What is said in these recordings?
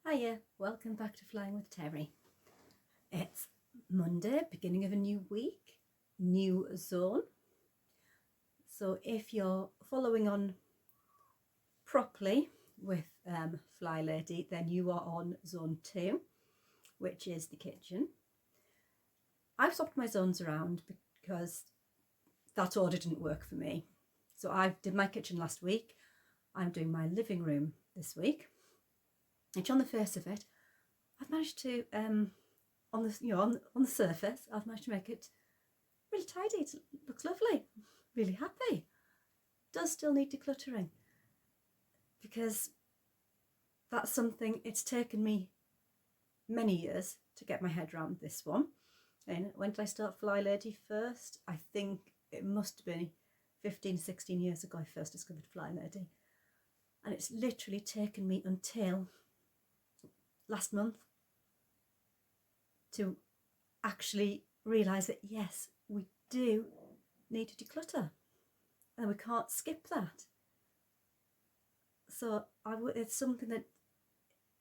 Hiya, welcome back to Flying with Terry. It's Monday, beginning of a new week, new zone. So if you're following on properly with Flylady, then you are on zone 2, which is the kitchen. I've swapped my zones around because that order didn't work for me. So I did my kitchen last week. I'm doing my living room this week. Which on the face of it, I've managed to, on the surface, I've managed to make it really tidy. It looks lovely. Really happy. Does still need decluttering because that's something. It's taken me many years to get my head around this one. And when did I start Flylady first? I think it must have been 15, 16 years ago I first discovered Flylady. And it's literally taken me until last month to actually realise that yes, we do need to declutter and we can't skip that. So it's something that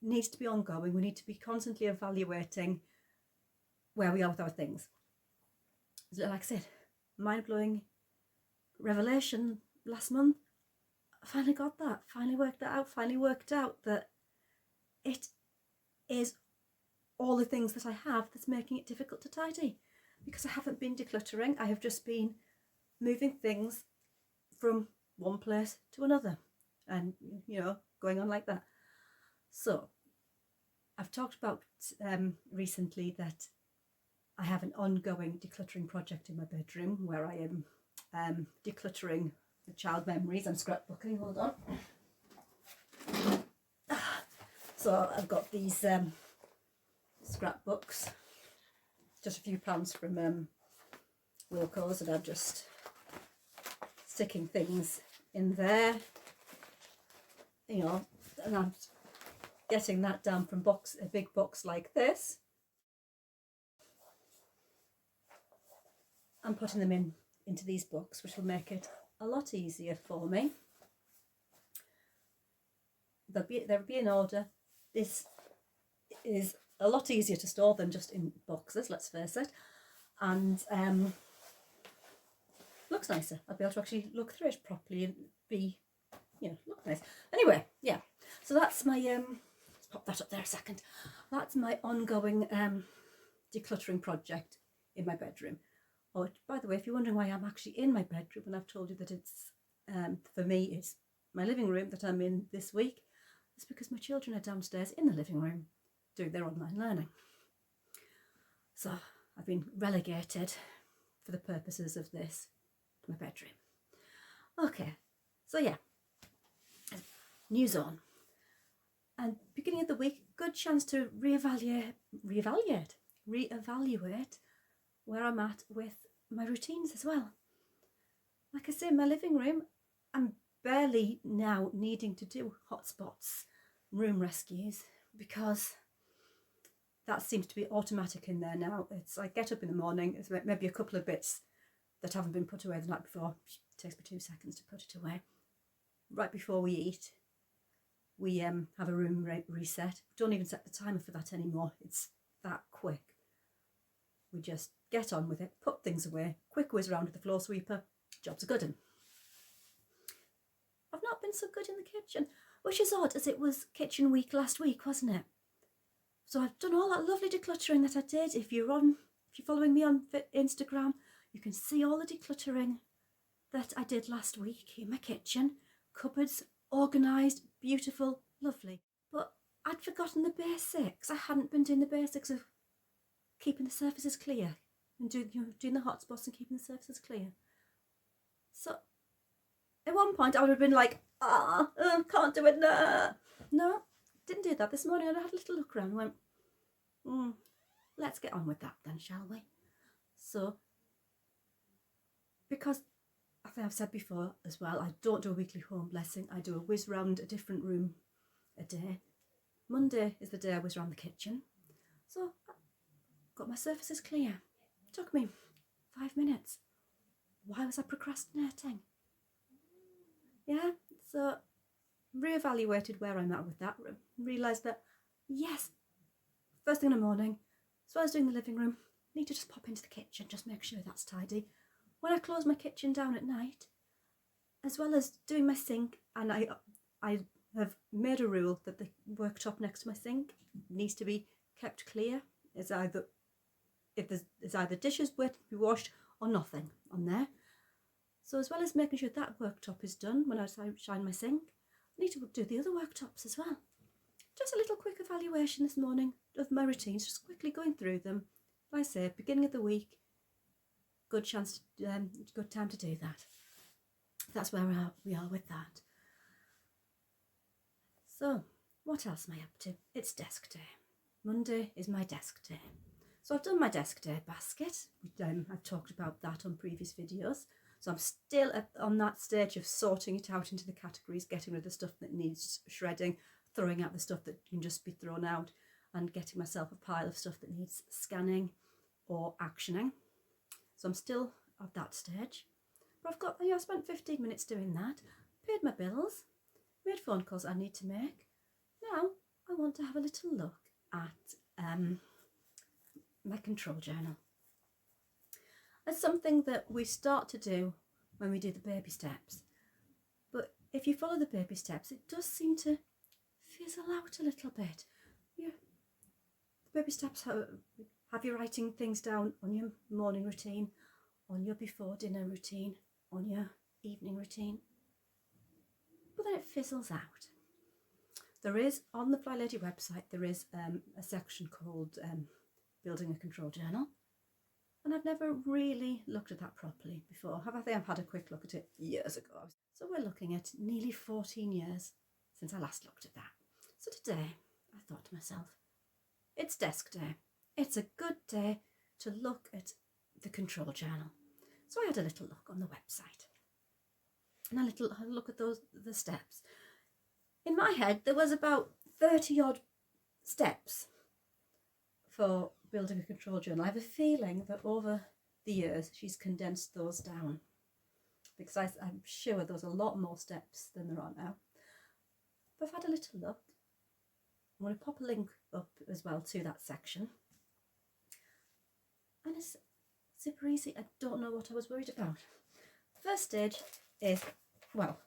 needs to be ongoing. We need to be constantly evaluating where we are with our things. Like I said, mind-blowing revelation last month. I finally got that, finally worked out that it is all the things that I have that's making it difficult to tidy, because I haven't been decluttering. I have just been moving things from one place to another and going on like that. So I've talked about recently that I have an ongoing decluttering project in my bedroom where I am decluttering the child memories. I'm scrapbooking, hold on. So I've got these scrapbooks, just a few pounds from Wilco's, and I'm just sticking things in there, and I'm getting that down from a big box like this, and putting them into these books, which will make it a lot easier for me. There'll be an order. This is a lot easier to store than just in boxes, let's face it, and looks nicer. I'll be able to actually look through it properly and look nice. Anyway, yeah, so that's my let's pop that up there a second. That's my ongoing decluttering project in my bedroom. Oh, by the way, if you're wondering why I'm actually in my bedroom, and I've told you that it's for me it's my living room that I'm in this week, it's because my children are downstairs in the living room doing their online learning. So I've been relegated for the purposes of this to my bedroom. Okay, so yeah, new zone. And beginning of the week, good chance to reevaluate where I'm at with my routines as well. Like I say, my living room, I'm barely now needing to do hotspots, room rescues, because that seems to be automatic in there now. It's I get up in the morning, it's maybe a couple of bits that haven't been put away the night before. It takes me 2 seconds to put it away. Right before we eat, we have a room reset. Don't even set the timer for that anymore. It's that quick. We just get on with it, put things away, quick whiz around with the floor sweeper, job's a good one. I've not been so good in the kitchen, which is odd as it was kitchen week last week, wasn't it? So I've done all that lovely decluttering that I did. If you're following me on Instagram, you can see all the decluttering that I did last week in my kitchen. Cupboards organised, beautiful, lovely. But I'd forgotten the basics. I hadn't been doing the basics of keeping the surfaces clear and doing the hotspots and keeping the surfaces clear. So at one point I would have been like, can't do it, no, didn't do that this morning. I had a little look around and went, let's get on with that then, shall we? So, because I think I've said before as well, I don't do a weekly home blessing. I do a whiz round a different room a day. Monday is the day I whiz round the kitchen. So I got my surfaces clear. It took me 5 minutes. Why was I procrastinating? Yeah, so reevaluated where I'm at with that. Realised that yes, first thing in the morning, as well as doing the living room, I need to just pop into the kitchen, just make sure that's tidy. When I close my kitchen down at night, as well as doing my sink, and I have made a rule that the worktop next to my sink needs to be kept clear. It's either dishes waiting to be washed or nothing on there. So as well as making sure that worktop is done when I shine my sink, I need to do the other worktops as well. Just a little quick evaluation this morning of my routines, just quickly going through them. Like I say, beginning of the week, good time to do that. That's where we are with that. So, what else am I up to? It's desk day. Monday is my desk day. So I've done my desk day basket. I've talked about that on previous videos. So I'm still on that stage of sorting it out into the categories, getting rid of the stuff that needs shredding, throwing out the stuff that can just be thrown out, and getting myself a pile of stuff that needs scanning or actioning. So I'm still at that stage. But I've got, I spent 15 minutes doing that, paid my bills, made phone calls I need to make. Now I want to have a little look at my control journal. It's something that we start to do when we do the baby steps. But if you follow the baby steps, it does seem to fizzle out a little bit. Yeah. The baby steps have you writing things down on your morning routine, on your before dinner routine, on your evening routine. But then it fizzles out. There is, on the Flylady website, there is a section called Building a Control Journal. And I've never really looked at that properly before. I think I've had a quick look at it years ago. So we're looking at nearly 14 years since I last looked at that. So today I thought to myself, it's desk day. It's a good day to look at the control journal. So I had a little look on the website and a look at the steps. In my head, there was about 30 odd steps for building a control journal. I have a feeling that over the years she's condensed those down, because I'm sure there's a lot more steps than there are now. But I've had a little look. I'm going to pop a link up as well to that section. And it's super easy. I don't know what I was worried about. First stage is, well,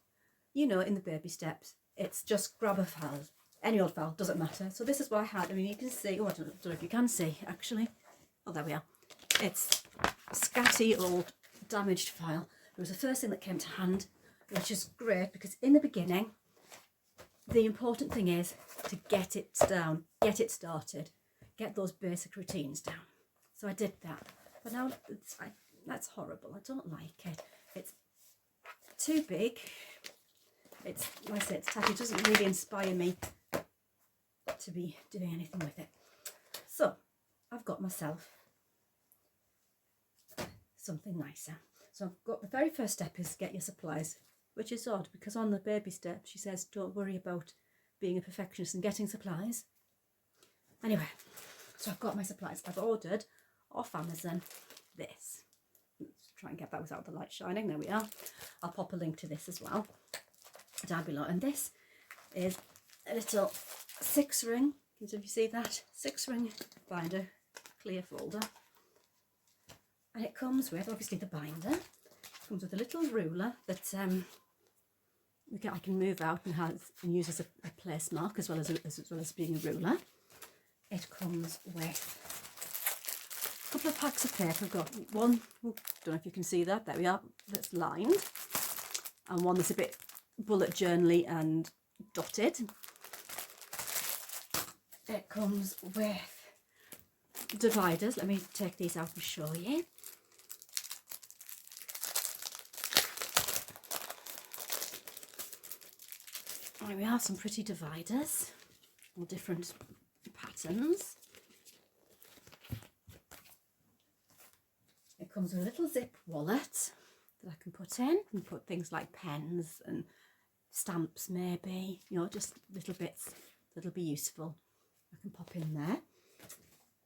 in the baby steps, it's just grab a file. Any old file, doesn't matter. So this is what I had. I mean, you can see, I don't know if you can see, actually. Oh, there we are. It's a scatty old damaged file. It was the first thing that came to hand, which is great, because in the beginning, the important thing is to get it down, get it started, get those basic routines down. So I did that. But now, that's horrible. I don't like it. It's too big. It's, like I say, it's tacky. It doesn't really inspire me to be doing anything with it. So I've got myself something nicer. So I've got, the very first step is get your supplies, which is odd because on the baby step she says don't worry about being a perfectionist and getting supplies. Anyway, so I've got my supplies. I've ordered off Amazon this. Let's try and get that without the light shining. There we are. I'll pop a link to this as well down below. And this is a little 6-ring, if you see that, 6-ring binder, clear folder. And it comes with, obviously, the binder. It comes with a little ruler that I can move out and use as a place mark as well as being a ruler. It comes with a couple of packs of paper. I've got one, don't know if you can see that, there we are, that's lined, and one that's a bit bullet journal-y and dotted. It comes with dividers. Let me take these out and show you. There we are, some pretty dividers, all different patterns. It comes with a little zip wallet that I can put in and put things like pens and stamps, maybe, just little bits that'll be useful. I can pop in there.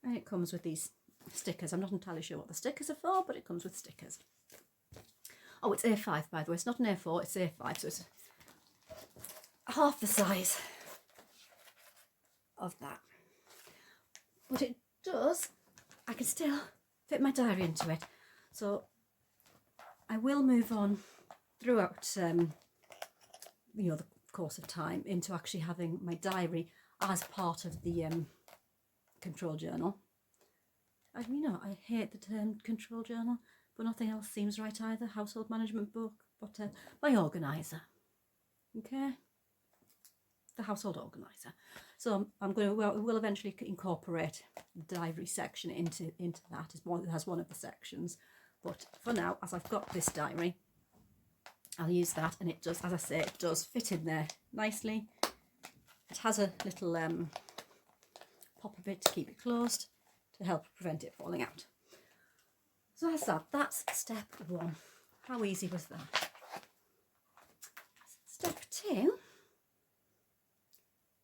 And it comes with these stickers. I'm not entirely sure what the stickers are for, but it comes with stickers. Oh, it's A5, by the way. It's not an A4, it's A5, so it's half the size of that. but it does, I can still fit my diary into it. So I will move on throughout you know, the course of time into actually having my diary as part of the control journal. You know, I hate the term control journal, but nothing else seems right either. Household management book, but my organiser. Okay, the household organiser. So I'm going to, well, we'll eventually incorporate the diary section into that as one of the sections. But for now, as I've got this diary, I'll use that, and it does, as I say, it does fit in there nicely. It has a little pop of it to keep it closed to help prevent it falling out. So that's that. That's step 1. How easy was that? Step 2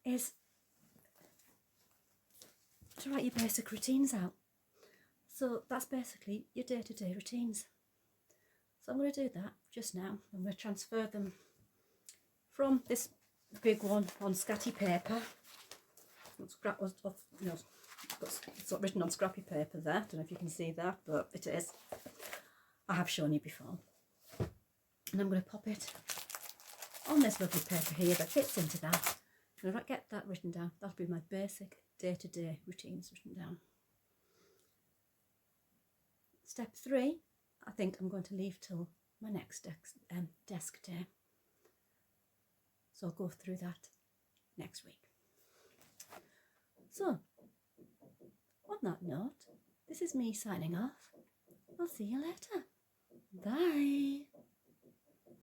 is to write your basic routines out. So that's basically your day-to-day routines. So I'm going to do that just now. I'm going to transfer them from this big one on scatty paper. It's written on scrappy paper there. Don't know if you can see that, but it is. I have shown you before. And I'm going to pop it on this lovely paper here that fits into that. I'm going to get that written down. That'll be my basic day-to-day routines written down. Step 3, I think I'm going to leave till my next desk day. So I'll go through that next week. So, on that note, this is me signing off. I'll see you later. Bye.